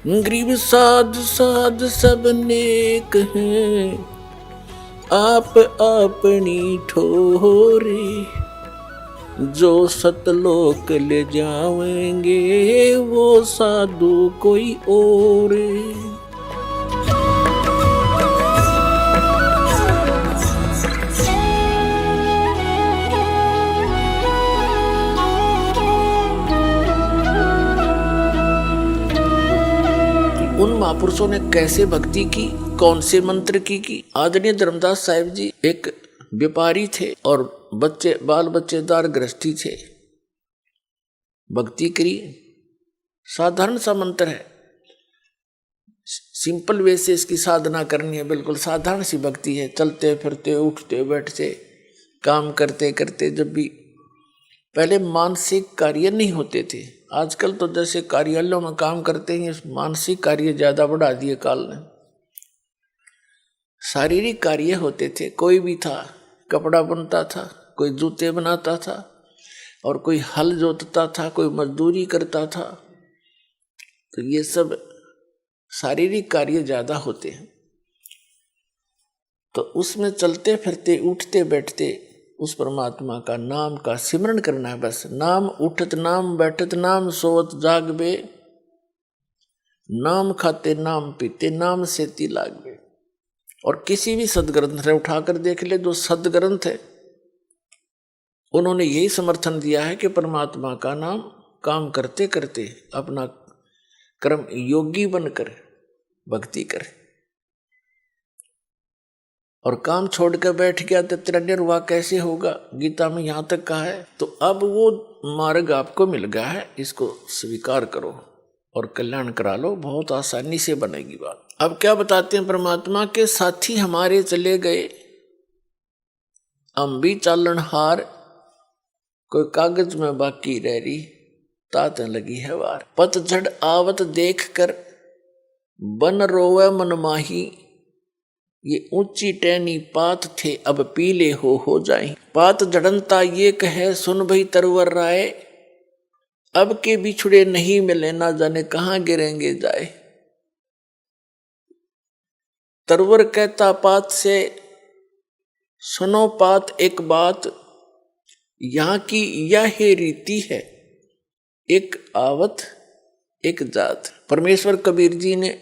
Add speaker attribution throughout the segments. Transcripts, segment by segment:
Speaker 1: गरीब साध साध सब नेक हैं, आप अपनी ठोरे, जो सतलोक ले जाएंगे वो साधु कोई और। उन महापुरुषों ने कैसे भक्ति की, कौन से मंत्र की। आदरणीय धर्मदास साहिब जी एक व्यापारी थे और बाल बच्चेदार गृहस्थी थे। भक्ति करी, साधारण सा मंत्र है, सिंपल वे से इसकी साधना करनी है, बिल्कुल साधारण सी भक्ति है। चलते फिरते उठते बैठते काम करते करते, जब भी पहले मानसिक कार्य नहीं होते थे, आजकल तो जैसे कार्यालयों में काम करते हैं, मानसिक कार्य ज्यादा बढ़ा दिए काल ने। शारीरिक कार्य होते थे, कोई भी था, कपड़ा बुनता था, कोई जूते बनाता था, और कोई हल जोतता था, कोई मजदूरी करता था। तो ये सब शारीरिक कार्य ज्यादा होते हैं। तो उसमें चलते फिरते उठते बैठते उस परमात्मा का नाम का सिमरण करना है बस। नाम उठत नाम बैठत नाम सोवत जागबे, नाम खाते नाम पीते नाम सेती लागबे। और किसी भी सदग्रंथ ने उठाकर देख ले, जो सदग्रंथ है उन्होंने यही समर्थन दिया है कि परमात्मा का नाम काम करते करते अपना कर्म योगी बनकर भक्ति करे। और काम छोड़कर बैठ गया तो तेरा निर्वाह कैसे होगा, गीता में यहां तक कहा है। तो अब वो मार्ग आपको मिल गया है, इसको स्वीकार करो और कल्याण करा लो, बहुत आसानी से बनेगी बात। अब क्या बताते हैं, परमात्मा के साथी हमारे चले गए, हम भी चालन हार, कोई कागज में बाकी रह रही, तात लगी है वार। पतझड़ आवत देख कर बन रोवे मन माही, ये ऊंची टहनी पात थे अब पीले हो जाए। पात जड़नता ये कहे सुन भई तरवर राय, अब के बिछुड़े नहीं मिले ना जाने कहां गिरेंगे जाए। तरवर कहता पात से, सुनो पात एक बात, यहां की यह रीति है, एक आवत एक जात। परमेश्वर कबीर जी ने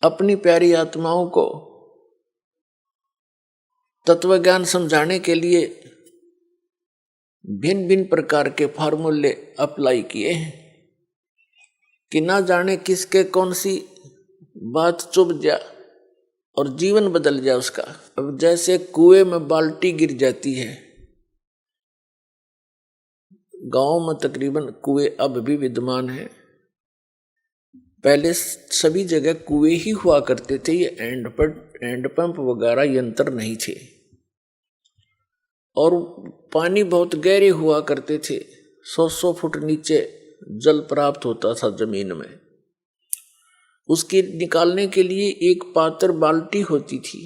Speaker 1: अपनी प्यारी आत्माओं को तत्व ज्ञान समझाने के लिए भिन्न भिन्न प्रकार के फार्मूले अप्लाई किए हैं कि ना जाने किसके कौन सी बात चुभ जा और जीवन बदल जाए उसका। अब जैसे कुएं में बाल्टी गिर जाती है, गांव में तकरीबन कुएं अब भी विद्यमान है, पहले सभी जगह कुएं ही हुआ करते थे, ये हैंड पंप वगैरह यंत्र नहीं थे, और पानी बहुत गहरे हुआ करते थे, 100 फुट नीचे जल प्राप्त होता था जमीन में। उसके निकालने के लिए एक पात्र बाल्टी होती थी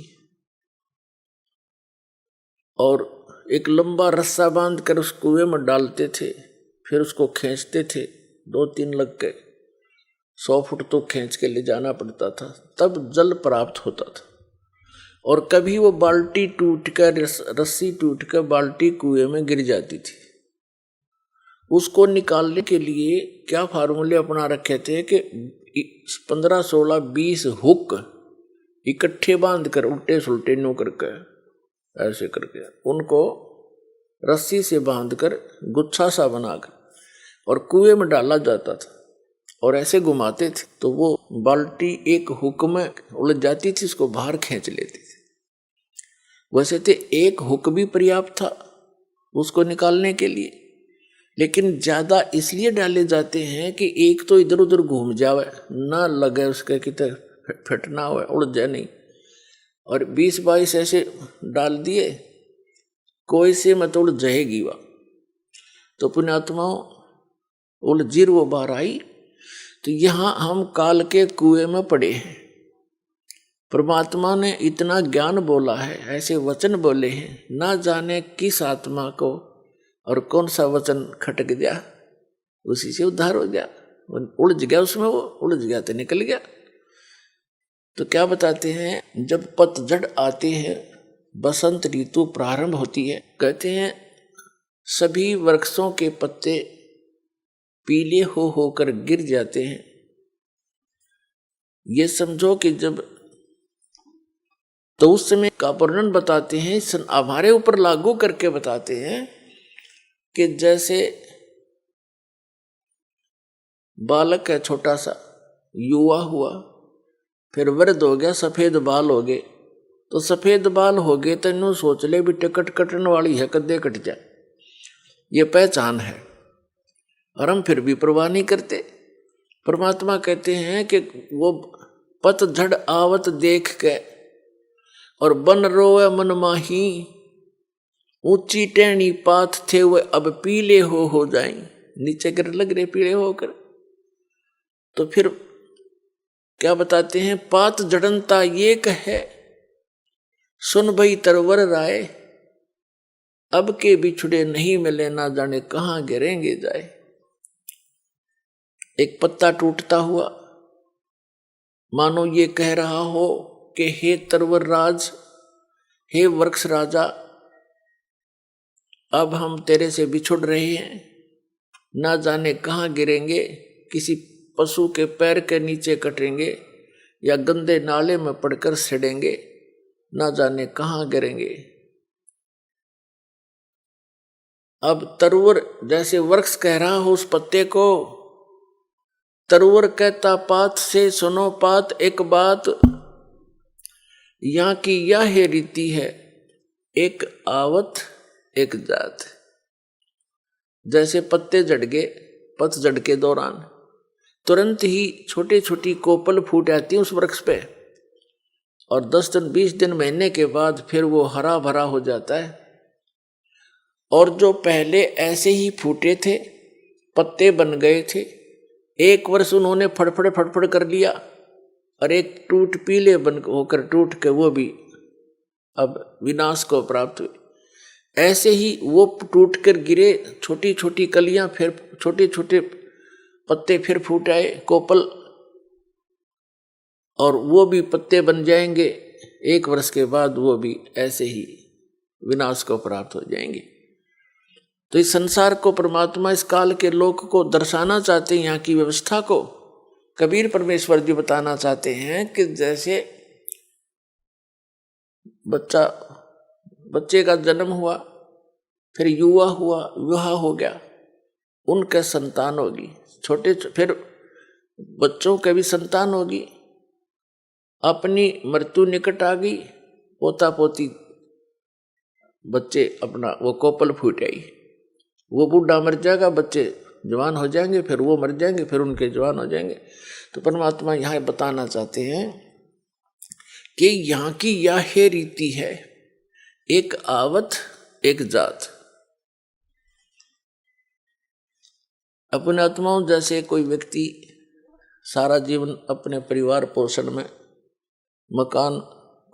Speaker 1: और एक लंबा रस्सा बांधकर उस कुएं में डालते थे, फिर उसको खींचते थे, 2-3 लग के 100 फुट तो खींच के ले जाना पड़ता था, तब जल प्राप्त होता था। और कभी वो बाल्टी टूटकर, रस्सी टूटकर बाल्टी कुएं में गिर जाती थी। उसको निकालने के लिए क्या फार्मूले अपना रखे थे कि 15, 16, 20 हुक इकट्ठे बांधकर उल्टे सुलटे नो करके ऐसे करके उनको रस्सी से बांधकर गुच्छा सा बनाकर और कुएं में डाला जाता था और ऐसे घुमाते थे, तो वो बाल्टी एक हुक में उलझ जाती थी, उसको बाहर खींच लेते थे। वैसे तो एक हुक भी पर्याप्त था उसको निकालने के लिए, लेकिन ज्यादा इसलिए डाले जाते हैं कि एक तो इधर उधर घूम जावे, ना लगे उसके कितने फटना हुआ, उड़ जाए नहीं। और 20-22 ऐसे डाल दिए, कोई से मत उड़ जाएगी वह, तो पुण्यात्माओं उलझीर वो बाहर आई। तो यहाँ हम काल के कुएं में पड़े हैं। परमात्मा ने इतना ज्ञान बोला है, ऐसे वचन बोले हैं, ना जाने किस आत्मा को और कौन सा वचन खटक गया, उसी से उद्धार हो गया। उलझ गया उसमें, वो उलझ गया तो निकल गया। तो क्या बताते हैं, जब पतझड़ आती है, बसंत ऋतु प्रारंभ होती है, कहते हैं सभी वृक्षों के पत्ते पीले हो होकर गिर जाते हैं। ये समझो कि जब, तो उस समय का वर्णन बताते हैं, हमारे ऊपर लागू करके बताते हैं कि जैसे बालक है छोटा सा, युवा हुआ, फिर वृद्ध हो गया, सफेद बाल हो गए, तो सफेद बाल हो गए तो इन्हों सोच ले भी टिकट कटने वाली है, कदे कट जाए, ये पहचान है, और हम फिर भी परवाह नहीं करते। परमात्मा कहते हैं कि वो पतझड़ आवत देख के और बन रोवे मन माही, ऊंची टहनी पात थे वो अब पीले हो जाएं, नीचे गिर लग रहे पीले होकर। तो फिर क्या बताते हैं, पात जड़नता ये कहे, सुन भई तरवर राय, अब के बिछुड़े नहीं मिले, ना जाने कहां गिरेंगे जाए। एक पत्ता टूटता हुआ मानो ये कह रहा हो कि हे तरवर राज, हे वृक्ष राजा, अब हम तेरे से बिछुड़ रहे हैं, ना जाने कहां गिरेंगे, किसी पशु के पैर के नीचे कटेंगे या गंदे नाले में पड़कर सड़ेंगे, ना जाने कहां गिरेंगे। अब तरुवर जैसे वृक्ष कह रहा हो उस पत्ते को, तरुवर कहता पात से सुनो पात एक बात, यहाँ की यह है रीति है, एक आवत एक जात। जैसे पत्ते झड़ गए पतझड़ के दौरान, तुरंत ही छोटी छोटी कोपल फूट आती है उस वृक्ष पे, और 10 दिन 20 दिन महीने के बाद फिर वो हरा भरा हो जाता है। और जो पहले ऐसे ही फूटे थे, पत्ते बन गए थे, एक वर्ष उन्होंने फड़फड़ कर लिया, और एक टूट पीले बन होकर टूट के वो भी अब विनाश को प्राप्त हुए। ऐसे ही वो टूट कर गिरे, छोटी छोटी कलियां, फिर छोटे छोटे पत्ते फिर फूट आए कोपल, और वो भी पत्ते बन जाएंगे, 1 वर्ष के बाद वो भी ऐसे ही विनाश को प्राप्त हो जाएंगे। तो इस संसार को परमात्मा इस काल के लोक को दर्शाना चाहते हैं, यहाँ की व्यवस्था को कबीर परमेश्वर जी बताना चाहते हैं कि जैसे बच्चे का जन्म हुआ, फिर युवा हुआ, विवाह हो गया, उनके संतान होगी, छोटे फिर बच्चों के भी संतान होगी, अपनी मृत्यु निकट आ गई, पोता पोती बच्चे अपना वो कोपल फूट आई, वो बूढ़ा मर जाएगा, बच्चे जवान हो जाएंगे, फिर वो मर जाएंगे, फिर उनके जवान हो जाएंगे। तो परमात्मा यहाँ बताना चाहते हैं कि यहाँ की यह रीति है, एक आवत एक जात। अपने आत्माओं जैसे कोई व्यक्ति सारा जीवन अपने परिवार पोषण में, मकान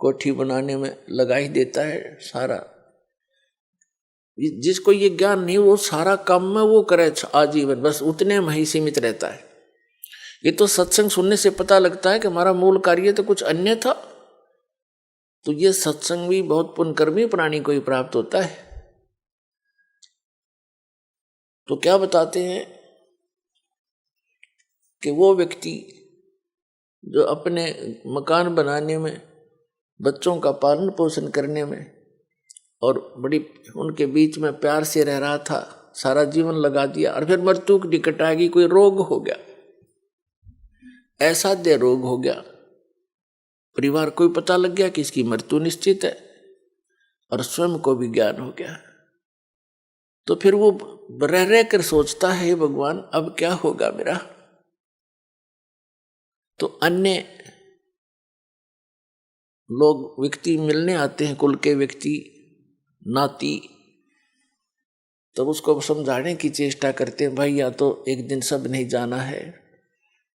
Speaker 1: कोठी बनाने में लगा ही देता है सारा, जिसको ये ज्ञान नहीं वो सारा काम में वो करे आजीवन, बस उतने में ही सीमित रहता है। ये तो सत्संग सुनने से पता लगता है कि हमारा मूल कार्य तो कुछ अन्य था। तो ये सत्संग भी बहुत पुण्यकर्मी प्राणी को ही प्राप्त होता है। तो क्या बताते हैं कि वो व्यक्ति जो अपने मकान बनाने में, बच्चों का पालन पोषण करने में और बड़ी उनके बीच में प्यार से रह रहा था, सारा जीवन लगा दिया, और फिर मृत्यु की निकट आ गई, कोई रोग हो गया, ऐसा दे रोग हो गया, परिवार को भी पता लग गया कि इसकी मृत्यु निश्चित है, और स्वयं को भी ज्ञान हो गया। तो फिर वो रह कर सोचता है, भगवान अब क्या होगा मेरा। तो अन्य लोग व्यक्ति मिलने आते हैं, कुल के व्यक्ति, नाती, तब उसको समझाने की चेष्टा करते हैं, भाई या तो एक दिन सब नहीं जाना है,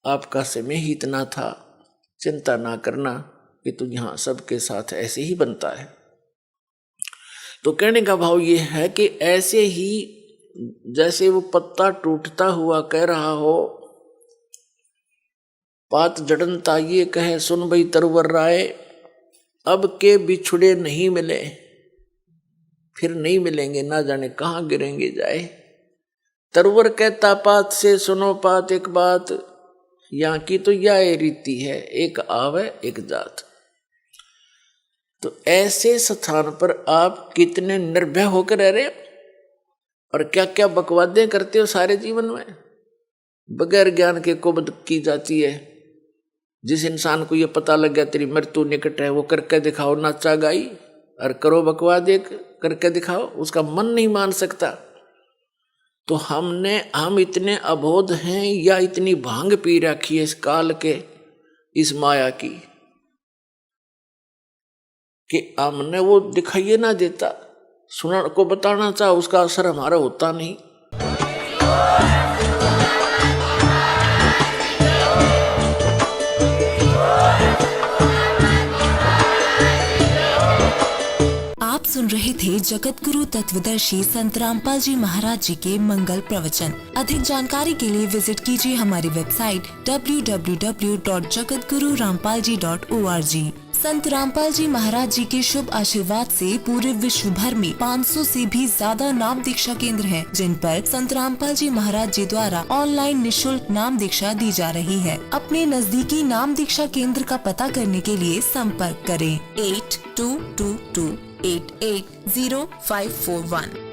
Speaker 1: आपका समय ही इतना था, चिंता ना करना कि तू यहाँ सबके साथ ऐसे ही बनता है। तो कहने का भाव ये है कि ऐसे ही जैसे वो पत्ता टूटता हुआ कह रहा हो पात जड़नता ये कहे सुन भई तरवर राय, अब के बिछुड़े नहीं मिले, फिर नहीं मिलेंगे, ना जाने कहाँ गिरेंगे जाए। तरवर कहता पात से सुनो पात एक बात, यहाँ की तो यह रीति है, एक आवे एक जात। तो ऐसे स्थान पर आप कितने निर्भय होकर रह रहे हो और क्या क्या बकवादें करते हो सारे जीवन में, बगैर ज्ञान के कुबद की जाती है। जिस इंसान को ये पता लग गया तेरी मृत्यु निकट है, वो करके दिखाओ नाचा गाई और करो बकवाद एक करके दिखाओ, उसका मन नहीं मान सकता। तो हम इतने अबोध हैं या इतनी भांग पी रखी है इस काल के, इस माया की, कि हमने वो दिखाइए ना देता, सुना को बताना चाह, उसका असर हमारा होता नहीं।
Speaker 2: आप सुन रहे थे जगत गुरु तत्वदर्शी संत रामपाल जी महाराज जी के मंगल प्रवचन। अधिक जानकारी के लिए विजिट कीजिए हमारी वेबसाइट www.jagatgururampalji.org। संत रामपाल जी महाराज जी के शुभ आशीर्वाद से पूरे विश्व भर में 500 से भी ज्यादा नाम दीक्षा केंद्र हैं, जिन पर संत रामपाल जी महाराज जी द्वारा ऑनलाइन निशुल्क नाम दीक्षा दी जा रही है। अपने नजदीकी नाम दीक्षा केंद्र का पता करने के लिए संपर्क करें 8222880541।